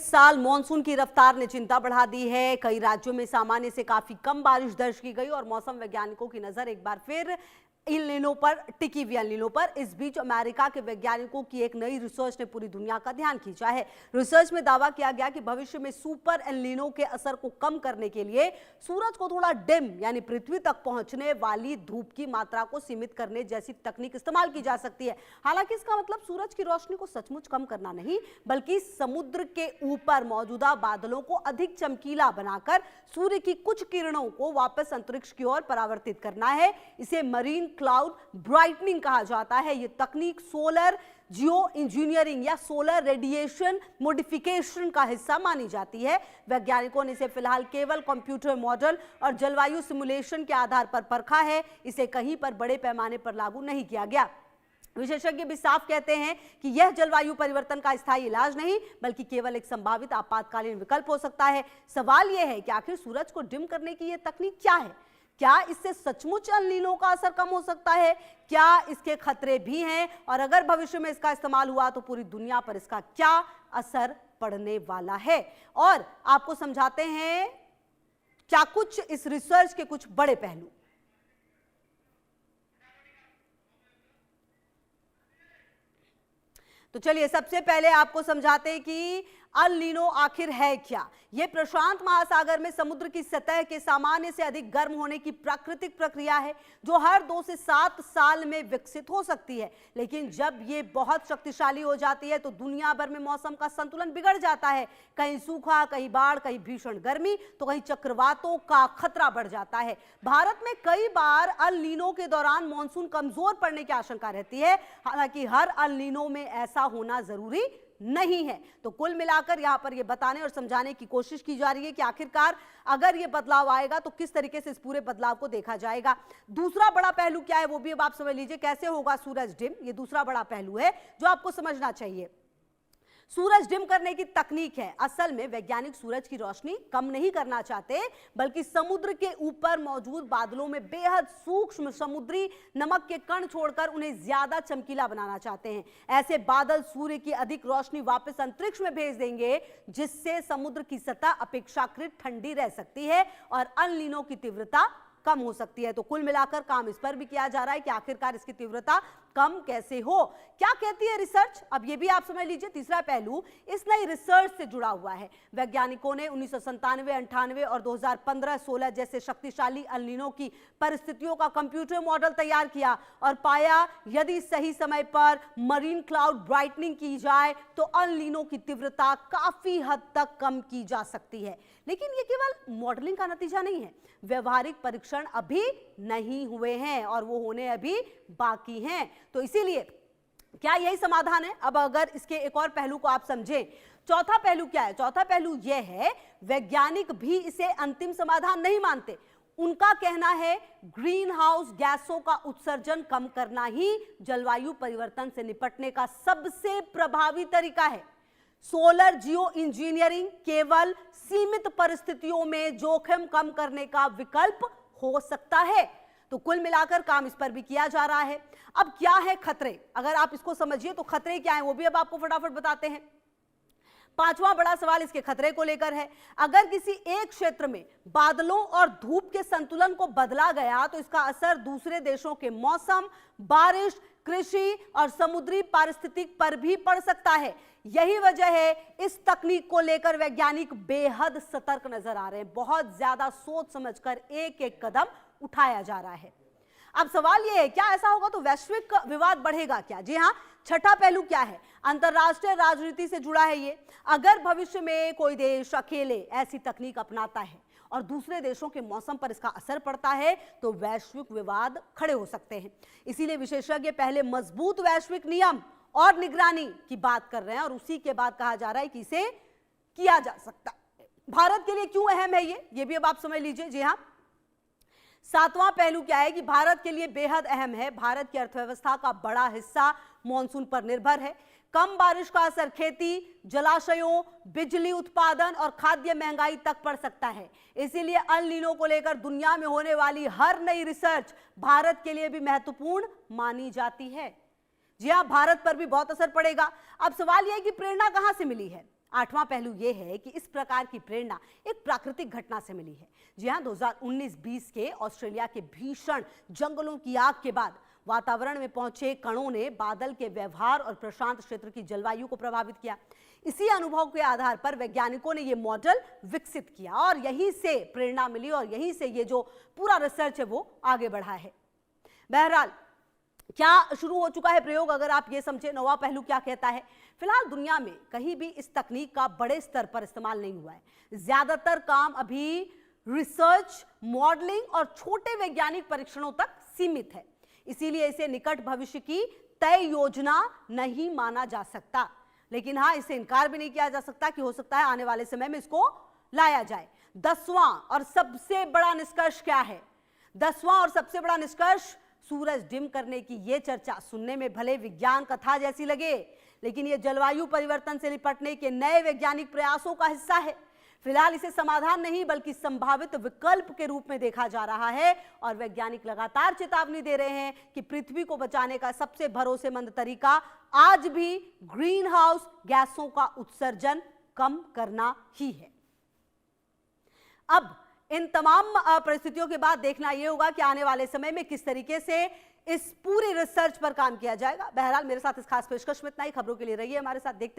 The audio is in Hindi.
इस साल मॉनसून की रफ्तार ने चिंता बढ़ा दी है। कई राज्यों में सामान्य से काफी कम बारिश दर्ज की गई और मौसम वैज्ञानिकों की नजर एक बार फिर इन लीनों पर टिकी हुई लीनों पर। इस बीच अमेरिका के वैज्ञानिकों की एक नई रिसर्च ने पूरी दुनिया का ध्यान खींचा है। रिसर्च में दावा किया गया कि भविष्य में सुपर एल नीनो के असर को कम करने के लिए सूरज को थोड़ा डिम यानी पृथ्वी तक पहुंचने वाली धूप की मात्रा को सीमित करने जैसी तकनीक इस्तेमाल की जा सकती है। हालांकि इसका मतलब सूरज की रोशनी को सचमुच कम करना नहीं, बल्कि समुद्र के ऊपर मौजूदा बादलों को अधिक चमकीला बनाकर सूर्य की कुछ किरणों को वापस अंतरिक्ष की ओर परावर्तित करना है। इसे मरीन क्लाउड ब्राइटनिंग कहा जाता है। यह तकनीक सोलर जियो इंजीनियरिंग या सोलर रेडिएशन मॉडिफिकेशन का हिस्सा मानी जाती है। वैज्ञानिकों ने इसे फिलहाल केवल कंप्यूटर मॉडल और जलवायु सिमुलेशन के आधार पर परखा है। इसे कहीं पर बड़े पैमाने पर लागू नहीं किया गया। विशेषज्ञ भी साफ कहते हैं कि यह जलवायु परिवर्तन का स्थायी इलाज नहीं, बल्कि केवल एक संभावित आपातकालीन विकल्प हो सकता है। सवाल यह है कि आखिर सूरज को डिम करने की यह तकनीक क्या है? क्या इससे सचमुच एल नीनो का असर कम हो सकता है? क्या इसके खतरे भी हैं? और अगर भविष्य में इसका इस्तेमाल हुआ तो पूरी दुनिया पर इसका क्या असर पड़ने वाला है? और आपको समझाते हैं क्या कुछ इस रिसर्च के कुछ बड़े पहलू। तो चलिए सबसे पहले आपको समझाते हैं कि एल नीनो आखिर है क्या। यह प्रशांत महासागर में समुद्र की सतह के सामान्य से अधिक गर्म होने की प्राकृतिक प्रक्रिया है जो हर 2 से 7 साल में विकसित हो सकती है। लेकिन जब यह बहुत शक्तिशाली हो जाती है तो दुनिया भर में मौसम का संतुलन बिगड़ जाता है। कहीं सूखा, कहीं बाढ़, कहीं भीषण गर्मी, तो कहीं चक्रवातों का खतरा बढ़ जाता है। भारत में कई बार एल नीनो के दौरान मॉनसून कमजोर पड़ने की आशंका रहती है। हालांकि हर एल नीनो में ऐसा होना जरूरी नहीं है। तो कुल मिलाकर यहां पर यह बताने और समझाने की कोशिश की जा रही है कि आखिरकार अगर यह बदलाव आएगा तो किस तरीके से इस पूरे बदलाव को देखा जाएगा। दूसरा बड़ा पहलू क्या है वो भी अब आप समझ लीजिए। कैसे होगा सूरज डिम, यह दूसरा बड़ा पहलू है जो आपको समझना चाहिए। सूरज डिम करने की तकनीक है। असल में वैज्ञानिक सूरज की रोशनी कम नहीं करना चाहते, बल्कि समुद्र के ऊपर मौजूद बादलों में बेहद सूक्ष्म समुद्री नमक के कण छोड़कर उन्हें ज्यादा चमकीला बनाना चाहते हैं। ऐसे बादल सूर्य की अधिक रोशनी वापस अंतरिक्ष में भेज देंगे, जिससे समुद्र की सतह अपेक्षाकृत ठंडी रह सकती है और एल नीनो की तीव्रता कम हो सकती है। तो कुल मिलाकर काम इस पर भी किया जा रहा है कि आखिरकार इसकी तीव्रता कम कैसे हो। क्या कहती है रिसर्च, अब ये भी आप समझ लीजिए। तीसरा पहलू इस नई रिसर्च से जुड़ा हुआ है। वैज्ञानिकों ने 1997, 98 और 2015-16 जैसे शक्तिशाली एल नीनो की परिस्थितियों का कंप्यूटर मॉडल तैयार किया और पाया यदि सही समय पर मरीन क्लाउड ब्राइटनिंग की जाए तो एल नीनो की तीव्रता काफी हद तक कम की जा सकती है। लेकिन ये केवल मॉडलिंग का नतीजा नहीं है, व्यवहारिक परीक्षण अभी नहीं हुए हैं और वो होने अभी बाकी हैं। तो इसीलिए क्या यही समाधान है? अब अगर इसके एक और पहलू को आप समझें, चौथा पहलू क्या है? चौथा पहलू यह है वैज्ञानिक भी इसे अंतिम समाधान नहीं मानते। उनका कहना है ग्रीन हाउस गैसों का उत्सर्जन कम करना ही जलवायु परिवर्तन से निपटने का सबसे प्रभावी तरीका है। सोलर जियो इंजीनियरिंग केवल सीमित परिस्थितियों में जोखिम कम करने का विकल्प हो सकता है। तो कुल मिलाकर काम इस पर भी किया जा रहा है। अब क्या है खतरे, अगर आप इसको समझिए तो खतरे क्या हैं वो भी अब आपको फटाफट बताते हैं। पांचवा बड़ा सवाल इसके खतरे को लेकर है। अगर किसी एक क्षेत्र में बादलों और धूप के संतुलन को बदला गया तो इसका असर दूसरे देशों के मौसम, बारिश, कृषि और समुद्री पारिस्थितिक पर भी पड़ सकता है। यही वजह है इस तकनीक को लेकर वैज्ञानिक बेहद सतर्क नजर आ रहे हैं। बहुत ज्यादा सोच समझकर एक एक कदम उठाया जा रहा है। अब सवाल यह है क्या ऐसा होगा तो वैश्विक विवाद बढ़ेगा क्या? जी हां, छठा पहलू क्या है? अंतरराष्ट्रीय राजनीति से जुड़ा है ये। अगर भविष्य में कोई देश अकेले ऐसी तकनीक अपनाता है और दूसरे देशों के मौसम पर इसका असर पड़ता है तो वैश्विक विवाद खड़े हो सकते हैं। इसीलिए विशेषज्ञ पहले मजबूत वैश्विक नियम और निगरानी की बात कर रहे हैं और उसी के बाद कहा जा रहा है कि इसे किया जा सकता है। भारत के लिए क्यों अहम है ये भी अब आप समझ लीजिए। जी हां, सातवां पहलू क्या है कि भारत के लिए बेहद अहम है। भारत की अर्थव्यवस्था का बड़ा हिस्सा मॉनसून पर निर्भर है। कम बारिश का असर खेती, जलाशयों, बिजली उत्पादन और खाद्य महंगाई तक पड़ सकता है। इसीलिए एल नीनो को लेकर दुनिया में होने वाली हर नई रिसर्च भारत के लिए भी महत्वपूर्ण मानी जाती है। जी हां, भारत पर भी बहुत असर पड़ेगा। अब सवाल यह है कि प्रेरणा कहां से मिली है? आठवां पहलू यह है कि इस प्रकार की प्रेरणा एक प्राकृतिक घटना से मिली है। जी हां, 2019-20 के ऑस्ट्रेलिया के भीषण जंगलों की आग के बाद वातावरण में पहुंचे कणों ने बादल के व्यवहार और प्रशांत क्षेत्र की जलवायु को प्रभावित किया। इसी अनुभव के आधार पर वैज्ञानिकों ने यह मॉडल विकसित किया और यहीं से प्रेरणा मिली और यहीं से ये जो पूरा रिसर्च है वो आगे बढ़ा है। बहरहाल क्या शुरू हो चुका है प्रयोग, अगर आप ये समझे। नौवां पहलू क्या कहता है? फिलहाल दुनिया में कहीं भी इस तकनीक का बड़े स्तर पर इस्तेमाल नहीं हुआ है। ज्यादातर काम अभी रिसर्च, मॉडलिंग और छोटे वैज्ञानिक परीक्षणों तक सीमित है। इसीलिए इसे निकट भविष्य की तय योजना नहीं माना जा सकता, लेकिन हाँ, इसे इनकार भी नहीं किया जा सकता कि हो सकता है आने वाले समय में इसको लाया जाए। 10वां और सबसे बड़ा निष्कर्ष क्या है? 10वां और सबसे बड़ा निष्कर्ष, सूरज डिम करने की यह चर्चा सुनने में भले विज्ञान कथा जैसी लगे, लेकिन यह जलवायु परिवर्तन से निपटने के नए वैज्ञानिक प्रयासों का हिस्सा है। फिलहाल इसे समाधान नहीं बल्कि संभावित विकल्प के रूप में देखा जा रहा है और वैज्ञानिक लगातार चेतावनी दे रहे हैं कि पृथ्वी को बचाने का सबसे भरोसेमंद तरीका आज भी ग्रीन हाउस गैसों का उत्सर्जन कम करना ही है। अब इन तमाम परिस्थितियों के बाद देखना यह होगा कि आने वाले समय में किस तरीके से इस पूरी रिसर्च पर काम किया जाएगा। बहरहाल मेरे साथ इस खास पेशकश में इतना ही। खबरों के लिए रहिए हमारे साथ, देखते